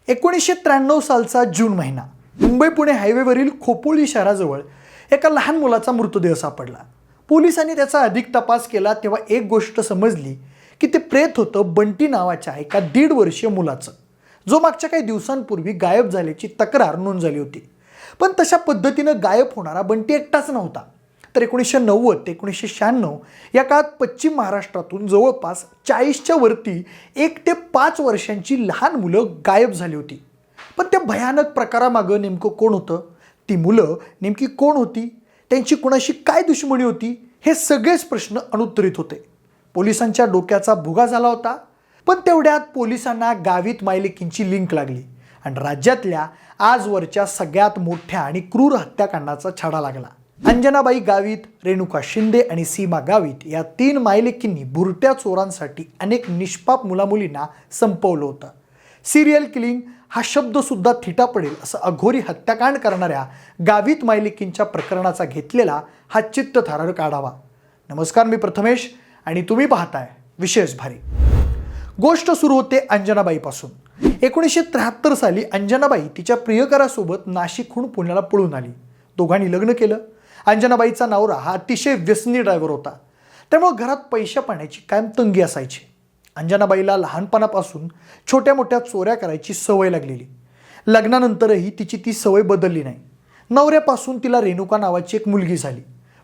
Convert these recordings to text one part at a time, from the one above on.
1993 सालचा जून महिना. मुंबई पुणे हायवेवरील खोपोली शहराजवळ एका लहान मुलाचा मृतदेह सापडला. पोलिसांनी त्याचा अधिक तपास केला तेव्हा एक गोष्ट समजली की ते प्रेत होतं बंटी नावाच्या एका 1.5 वर्षीय मुलाचं, जो मागच्या काही दिवसांपूर्वी गायब झाल्याची तक्रार नोंद झाली होती. पण तशा पद्धतीनं गायब होणारा बंटी एकटाच नव्हता, तर 1990 ते 1996 या काळात पश्चिम महाराष्ट्रातून जवळपास 40च्या वरती 1 ते 5 वर्षांची लहान मुलं गायब झाली होती. पण त्या भयानक प्रकारामागं नेमकं कोण होतं, ती मुलं नेमकी कोण होती, त्यांची कुणाशी काय दुश्मनी होती, हे सगळेच प्रश्न अनुत्तरित होते. पोलिसांच्या डोक्याचा भुगा झाला होता. पण तेवढ्यात पोलिसांना गावित मायलेकींची लिंक लागली आणि राज्यातल्या आजवरच्या सगळ्यात मोठ्या आणि क्रूर हत्याकांडाचा छडा लागला. अंजनाबाई गावित, रेणुका शिंदे आणि सीमा गावित या 3 मायलेकींनी बुरट्या चोरांसाठी अनेक निष्पाप मुलामुलींना संपवलं होतं. सिरियल किलिंग हा शब्द सुद्धा थिटा पडेल असं अघोरी हत्याकांड करणाऱ्या गावित मायलेकींच्या प्रकरणाचा घेतलेला हा चित्तथरारक आढावा. नमस्कार, मी प्रथमेश आणि तुम्ही पाहताय विशेष भारी. गोष्ट सुरू होते अंजनाबाईपासून. 1973 साली अंजनाबाई तिच्या प्रियकरासोबत नाशिकहून पुण्याला पळून आली. दोघांनी लग्न केलं. अंजनाबाईचा नवरा हा अतिशय व्यसनी ड्रायव्हर होता, त्यामुळे घरात पैशा पाण्याची कायम तंगी असायची. अंजनाबाईला लहानपणापासून छोट्या मोठ्या चोऱ्या करायची सवय लागलेली. लग्नानंतरही तिची ती सवय बदलली नाही. नवऱ्यापासून तिला रेणुका नावाची एक मुलगी झाली.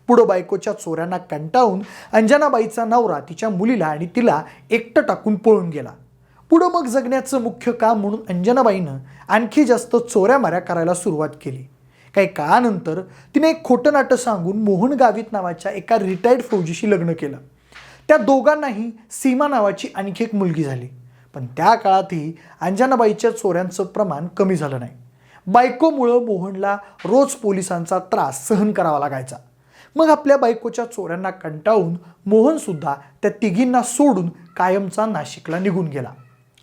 पुढं बायकोच्या चोऱ्यांना कंटाळून अंजनाबाईचा नवरा तिच्या मुलीला आणि तिला एकटं टाकून पळून गेला. पुढं मग जगण्याचं मुख्य काम म्हणून अंजनाबाईनं आणखी जास्त चोऱ्या माऱ्या करायला सुरुवात केली. काही काळानंतर तिने एक खोटं नाटं सांगून मोहन गावित नावाच्या एका रिटायर्ड फौजीशी लग्न केलं. त्या दोघांनाही सीमा नावाची आणखी एक मुलगी झाली. पण त्या काळातही अंजनाबाईच्या चोऱ्यांचं प्रमाण कमी झालं नाही. बायकोमुळं मोहनला रोज पोलिसांचा त्रास सहन करावा लागायचा. मग आपल्या बायकोच्या चोऱ्यांना कंटाळून मोहनसुद्धा त्या तिघींना सोडून कायमचा नाशिकला निघून गेला.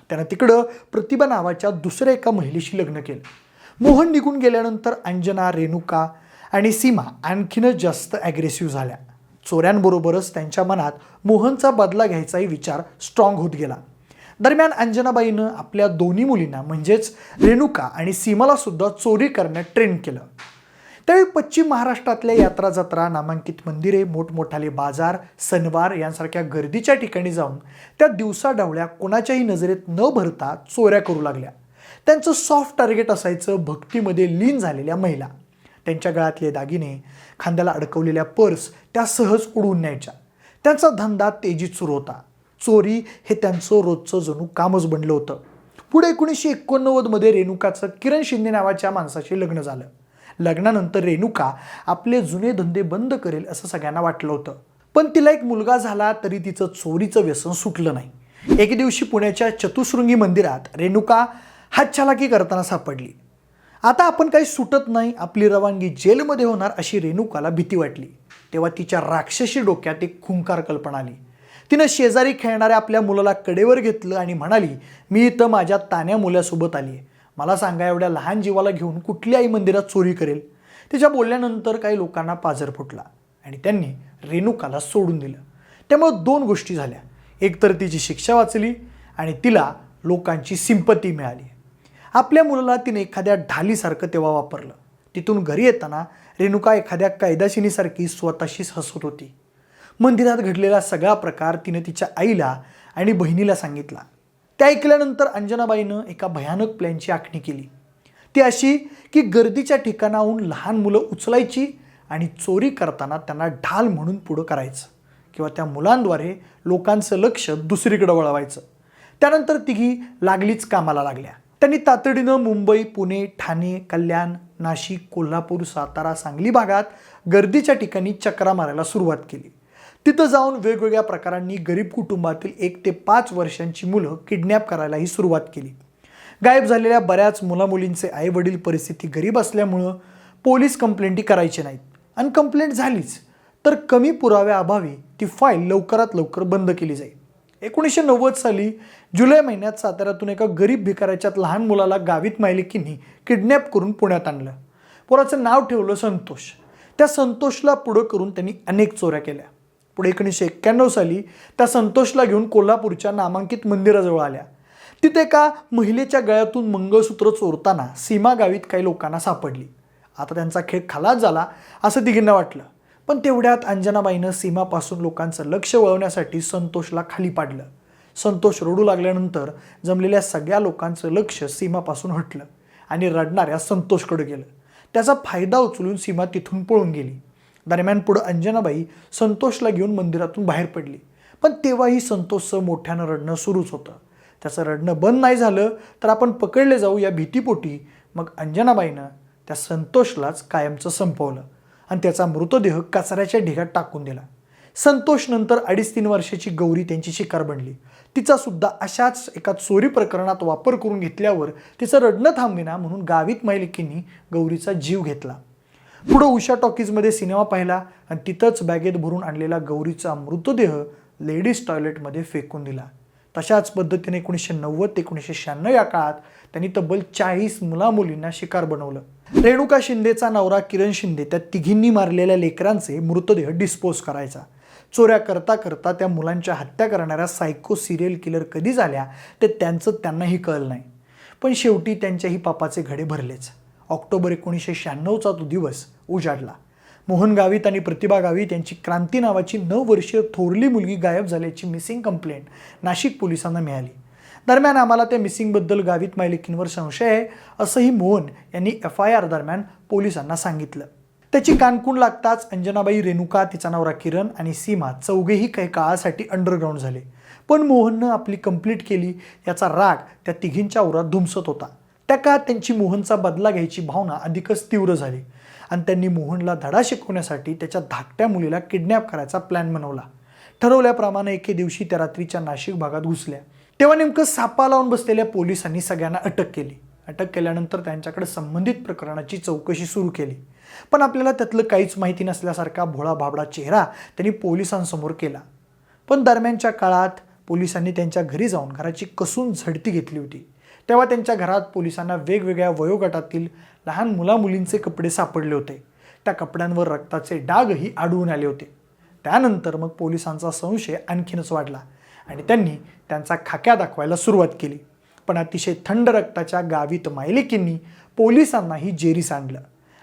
त्यानं तिकडं प्रतिभा नावाच्या दुसऱ्या एका महिलेशी लग्न केलं. मोहन निघून गेल्यानंतर अंजना, रेणुका आणि सीमा आणखीनच जास्त ॲग्रेसिव्ह झाल्या. चोऱ्यांबरोबरच त्यांच्या मनात मोहनचा बदला घ्यायचाही विचार स्ट्रॉंग होत गेला. दरम्यान अंजनाबाईनं आपल्या दोन्ही मुलींना म्हणजेच रेणुका आणि सीमाला सुद्धा चोरी करण्यात ट्रेन केलं. त्यावेळी पश्चिम महाराष्ट्रातल्या यात्रा जत्रा, नामांकित मंदिरे, मोठमोठाले बाजार, सणवार यांसारख्या गर्दीच्या ठिकाणी जाऊन त्या दिवसाढवळ्या कोणाच्याही नजरेत न भरता चोऱ्या करू लागल्या. त्यांचं सॉफ्ट टार्गेट असायचं भक्तीमध्ये लीन झालेल्या महिला. त्यांच्या गळ्यातले दागिने, खांद्याला अडकवलेल्या पर्स त्या सहज उडवून न्यायच्या. त्यांचा धंदा तेजीत सुरू होता. चोरी हे त्यांचं रोजचं जणू कामच बनलं होतं. पुढे 1989 रेणुकाचं किरण शिंदे नावाच्या माणसाशी लग्न झालं. लग्नानंतर रेणुका आपले जुने धंदे बंद करेल असं सगळ्यांना वाटलं होतं. पण तिला एक मुलगा झाला तरी तिचं चोरीचं व्यसन सुटलं नाही. एके दिवशी पुण्याच्या चतुशृंगी मंदिरात रेणुका हातछालाकी करताना सापडली. आता आपण काही सुटत नाही, आपली रवानगी जेलमध्ये होणार अशी रेणुकाला भीती वाटली. तेव्हा तिच्या राक्षसी डोक्यात एक खुंकार कल्पना आली. तिनं शेजारी खेळणाऱ्या आपल्या मुलाला कडेवर घेतलं आणि म्हणाली, मी इथं माझ्या तान्या मुलासोबत आली आहे. मला सांगा, एवढ्या लहान जीवाला घेऊन कुठली आई मंदिरात चोरी करेल? तिच्या बोलल्यानंतर काही लोकांना पाझर फुटला आणि त्यांनी रेणुकाला सोडून दिलं. त्यामुळे 2 गोष्टी झाल्या. एकतर तिची शिक्षा वाचली आणि तिला लोकांची सिंपती मिळाली. आपल्या मुलाला तिने एखाद्या ढालीसारखं तेव्हा वापरलं. तिथून घरी येताना रेणुका एखाद्या कायदाशिनीसारखी स्वतःशीच हसत होती. मंदिरात घडलेला सगळा प्रकार तिने तिच्या आईला आणि बहिणीला सांगितला. ते ऐकल्यानंतर अंजनाबाईनं एका भयानक प्लॅनची आखणी केली. ती अशी की गर्दीच्या ठिकाणाहून लहान मुलं उचलायची आणि चोरी करताना त्यांना ढाल म्हणून पुढं करायचं किंवा त्या मुलांद्वारे लोकांचं लक्ष दुसरीकडे वळवायचं. त्यानंतर तिघी लागलीच कामाला लागल्या. त्यांनी तातडीनं मुंबई, पुणे, ठाणे, कल्याण, नाशिक, कोल्हापूर, सातारा, सांगली भागात गर्दीच्या ठिकाणी चक्रा मारायला सुरुवात केली. तिथं जाऊन वेगवेगळ्या प्रकारांनी गरीब कुटुंबातील 1 ते 5 वर्षांची मुलं किडनॅप करायलाही सुरुवात केली. गायब झालेल्या बऱ्याच मुलामुलींचे आईवडील परिस्थिती गरीब असल्यामुळं पोलीस कंप्लेंटी करायची नाहीत आणि कंप्लेंट झालीच तर कमी पुराव्याअभावी ती फाईल लवकरात लवकर बंद केली जाईल. 1990 साली जुलै महिन्यात साताऱ्यातून एका गरीब भिकाऱ्याच्या लहान मुलाला गावित मायलेकींनी किडनॅप करून पुण्यात आणलं. पोराचं नाव ठेवलं संतोष. त्या संतोषला पुढं करून त्यांनी अनेक चोऱ्या केल्या. पुढे 1991 साली त्या संतोषला घेऊन कोल्हापूरच्या नामांकित मंदिराजवळ आल्या. तिथे एका महिलेच्या गळ्यातून मंगळसूत्र चोरताना सीमा गावीत काही लोकांना सापडली. आता त्यांचा खेळ खलास झाला असं तिघींना वाटलं. पण तेवढ्यात अंजनाबाईनं सीमापासून लोकांचं लक्ष वळवण्यासाठी संतोषला खाली पाडलं. संतोष रडू लागल्यानंतर जमलेल्या सगळ्या लोकांचं लक्ष सीमापासून हटलं आणि रडणाऱ्या संतोषकडे गेलं. त्याचा फायदा उचलून सीमा तिथून पळून गेली. दरम्यान पुढं अंजनाबाई संतोषला घेऊन मंदिरातून बाहेर पडली. पण तेव्हाही संतोषचं मोठ्यानं रडणं सुरूच होतं. त्याचं रडणं बंद नाही झालं तर आपण पकडले जाऊ या भीतीपोटी मग अंजनाबाईनं त्या संतोषलाच कायमचं संपवलं आणि त्याचा मृतदेह कचऱ्याच्या ढिगात टाकून दिला. संतोष नंतर 2.5-3 वर्षाची गौरी त्यांची शिकार बनली. तिचा सुद्धा अशाच एका चोरी प्रकरणात वापर करून घेतल्यावर तिचं रडणं थांबेना म्हणून गावित मायलिकींनी गौरीचा जीव घेतला. पुढं उषा टॉकीजमध्ये सिनेमा पाहिला आणि तिथंच बॅगेत भरून आणलेला गौरीचा मृतदेह लेडीज टॉयलेटमध्ये फेकून दिला. तशाच पद्धतीने 1990 ते 1996 या काळात त्यांनी तब्बल 40 मुलामुलींना शिकार बनवलं. रेणुका शिंदेचा नवरा किरण शिंदे त्या तिघींनी मारलेल्या लेकरांचे मृतदेह डिस्पोज करायचा. चोऱ्या करता करता त्या मुलांच्या हत्या करणाऱ्या सायको सिरियल किलर कधी झाल्या ते त्यांनाही कळलं नाही. पण शेवटी त्यांच्याही पापाचे घडे भरलेच. ऑक्टोबर 1996चा तो दिवस उजाडला. मोहन गावित आणि प्रतिभा गावित यांची क्रांती नावाची 9 वर्षीय थोरली मुलगी गायब झाल्याची मिसिंग कंप्लेंट नाशिक पोलिसांना मिळाली. दरम्यान आम्हाला त्या मिसिंगबद्दल गावित मायलिकींवर संशय आहे असंही मोहन यांनी FIR दरम्यान पोलिसांना सांगितलं. त्याची कानकून लागताच अंजनाबाई, रेणुका, तिचा नवरा किरण आणि सीमा चौघेही काही काळासाठी अंडरग्राऊंड झाले. पण मोहननं आपली कंप्लीट केली याचा राग त्या तिघींच्या उरात धुमसत होता. त्या काळात त्यांची मोहनचा बदला घ्यायची भावना अधिकच तीव्र झाली आणि त्यांनी मोहनला धडा शिकवण्यासाठी त्याच्या धाकट्या मुलीला किडनॅप करायचा प्लॅन बनवला. ठरवल्याप्रमाणे एके दिवशी त्या रात्रीच्या नाशिक भागात घुसल्या. तेव्हा नेमकं सापा लावून बसलेल्या पोलिसांनी सगळ्यांना अटक केली. अटक केल्यानंतर त्यांच्याकडे संबंधित प्रकरणाची चौकशी सुरू केली. पण आपल्याला त्यातलं काहीच माहिती नसल्यासारखा भोळा भाबडा चेहरा त्यांनी पोलिसांसमोर केला. पण दरम्यानच्या काळात पोलिसांनी त्यांच्या घरी जाऊन घराची कसून झडती घेतली होती. तेव्हा त्यांच्या घरात पोलिसांना वेगवेगळ्या वयोगटातील लहान मुलामुलींचे कपडे सापडले होते. त्या कपड्यांवर रक्ताचे डागही आढळून आले होते. त्यानंतर मग पोलिसांचा संशय आणखीनच वाढला आणि त्यांनी त्यांचा खाक्या दाखवायला सुरुवात केली. पण अतिशय थंड रक्ताच्या गावित मायलिकींनी पोलिसांनाही जेरीस आणलं.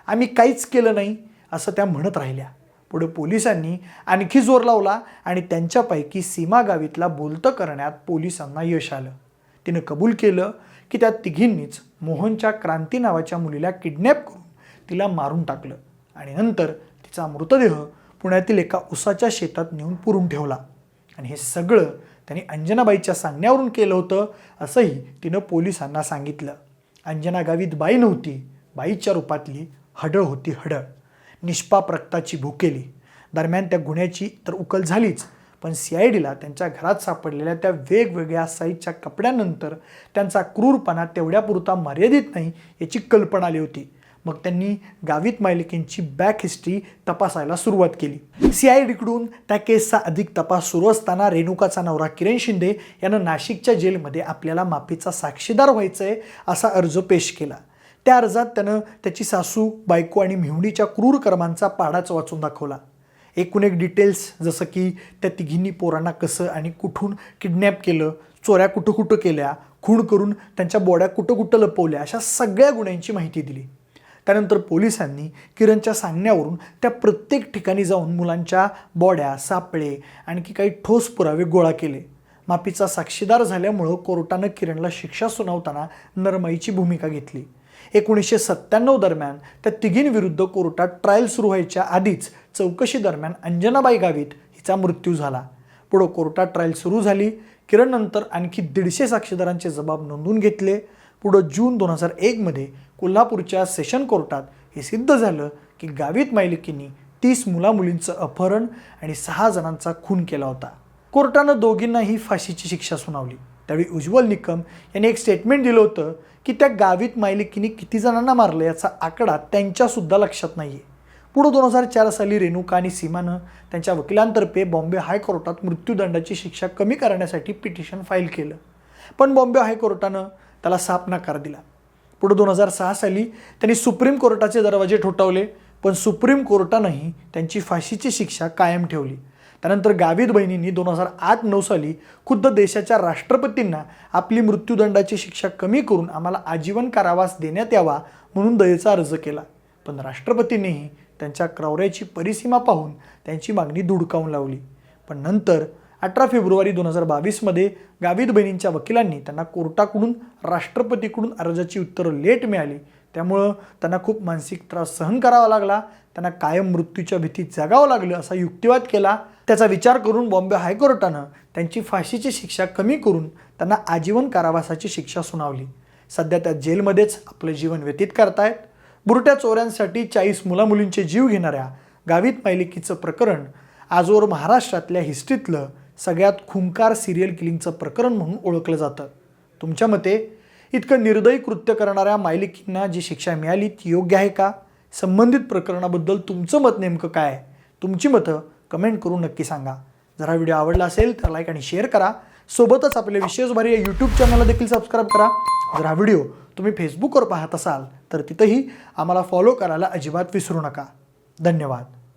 आम्ही काहीच केलं नाही असं त्या म्हणत राहिल्या. पुढे पोलिसांनी आणखी जोर लावला आणि त्यांच्यापैकी सीमा गावितला बोलतं करण्यात पोलिसांना यश आलं. तिनं कबूल केलं की त्या तिघींनीच मोहनच्या क्रांती नावाच्या मुलीला किडनॅप करून तिला मारून टाकलं आणि नंतर तिचा मृतदेह पुण्यातील एका उसाच्या शेतात नेऊन पुरून ठेवला. आणि हे सगळं त्यांनी अंजनाबाईच्या सांगण्यावरून केलं होतं असंही तिनं पोलिसांना सांगितलं. अंजना गावित बाई नव्हती, बाईच्या रूपातली हडळ होती हडळ. निष्पाप रक्ताची भुकेली. दरम्यान त्या गुन्ह्याची तर उकल झालीच, पण CIDला त्यांच्या घरात सापडलेल्या त्या वेगवेगळ्या साईजच्या कपड्यांनंतर त्यांचा क्रूरपणा तेवढ्यापुरता मर्यादित नाही याची कल्पना आली होती. मग त्यांनी गावित मायलिकींची बॅक हिस्ट्री तपासायला सुरुवात केली. CIDकडून त्या केसचा अधिक तपास सुरू असताना रेणुकाचा नवरा किरण शिंदे यानं नाशिकच्या जेलमध्ये आपल्याला माफीचा साक्षीदार व्हायचं आहे असा अर्ज पेश केला. त्या अर्जात त्यानं त्याची सासू, बायको आणि मेहुणीच्या क्रूर कर्मांचा पाडाच वाचून दाखवला. एकूण एक डिटेल्स जसं की त्या तिघींनी पोरांना कसं आणि कुठून किडनॅप केलं, चोऱ्या कुठं कुठं केल्या, खून करून त्यांच्या बॉड्या कुठं कुठं लपवल्या, अशा सगळ्या गुन्ह्यांची माहिती दिली. त्यानंतर पोलिसांनी किरणच्या सांगण्यावरून त्या प्रत्येक ठिकाणी जाऊन मुलांच्या बॉड्या, सापळे आणखी काही ठोस पुरावे गोळा केले. माफीचा साक्षीदार झाल्यामुळं कोर्टानं किरणला शिक्षा सुनावताना नरमाईची भूमिका घेतली. 1997 दरम्यान त्या तिघींविरुद्ध कोर्टात ट्रायल सुरू व्हायच्या आधीच चौकशी दरम्यान अंजनाबाई गावित हिचा मृत्यू झाला. पुढं कोर्टात ट्रायल सुरू झाली. किरण नंतर आणखी 150 साक्षीदारांचे जबाब नोंदवून घेतले. पुढं जून 2001 कोल्हापूरच्या सेशन कोर्टात हे सिद्ध झालं की गावित मायलिकींनी 30 मुलामुलींचं अपहरण आणि 6 जणांचा खून केला होता. कोर्टानं दोघींनाही फाशीची शिक्षा सुनावली. त्यावेळी उज्ज्वल निकम यांनी एक स्टेटमेंट दिलं होतं की त्या गावित मायलिकींनी किती जणांना मारलं याचा आकडा त्यांच्यासुद्धा लक्षात नाही आहे. पुढं 2004 साली रेणुका आणि सीमानं त्यांच्या वकिलांतर्फे बॉम्बे हायकोर्टात मृत्यूदंडाची शिक्षा कमी करण्यासाठी पिटिशन फाईल केलं. पण बॉम्बे हायकोर्टानं त्याला साफ नकार दिला. पुढे 2006 साली त्यांनी सुप्रीम कोर्टाचे दरवाजे ठोठावले, पण सुप्रीम कोर्टानंही त्यांची फाशीची शिक्षा कायम ठेवली. त्यानंतर गावित बहिणींनी 2008-9 साली खुद्द देशाच्या राष्ट्रपतींना आपली मृत्यूदंडाची शिक्षा कमी करून आम्हाला आजीवन कारावास देण्यात यावा म्हणून दयेचा अर्ज केला, पण राष्ट्रपतींनीही त्यांच्या क्रौर्याची परिसीमा पाहून त्यांची मागणी धुडकावून लावली. पण नंतर 18 फेब्रुवारी 2022 गावित बहिणींच्या वकिलांनी त्यांना कोर्टाकडून राष्ट्रपतीकडून अर्जाची उत्तरं लेट मिळाली, त्यामुळं त्यांना खूप मानसिक त्रास सहन करावा लागला, त्यांना कायम मृत्यूच्या भीतीत जगावं लागलं असा युक्तिवाद केला. त्याचा विचार करून बॉम्बे हायकोर्टानं त्यांची फाशीची शिक्षा कमी करून त्यांना आजीवन कारावासाची शिक्षा सुनावली. सध्या त्या जेलमध्येच आपलं जीवन व्यतीत करतायत. बुरट्या चोऱ्यांसाठी 40 मुलामुलींचे जीव घेणाऱ्या गावित मायलिकीचं प्रकरण आजवर महाराष्ट्रातल्या हिस्ट्रीतलं सगळ्यात खुंकार सिरियल किलिंगचं प्रकरण म्हणून ओळखलं जातं. तुमच्या मते इतकं निर्दयी कृत्य करणाऱ्या मायलिकींना जी शिक्षा मिळाली ती योग्य आहे का? संबंधित प्रकरणाबद्दल तुमचं मत नेमकं काय आहे? तुमची मतं कमेंट करून नक्की सांगा. जर हा व्हिडिओ आवडला असेल तर लाईक आणि शेअर करा. सोबतच आपले विशेष भारी या यूट्यूब चॅनलला देखील सबस्क्राईब करा. जर हा व्हिडिओ तुम्ही फेसबुकवर पाहत असाल तर तिथंही आम्हाला फॉलो करायला अजिबात विसरू नका. धन्यवाद.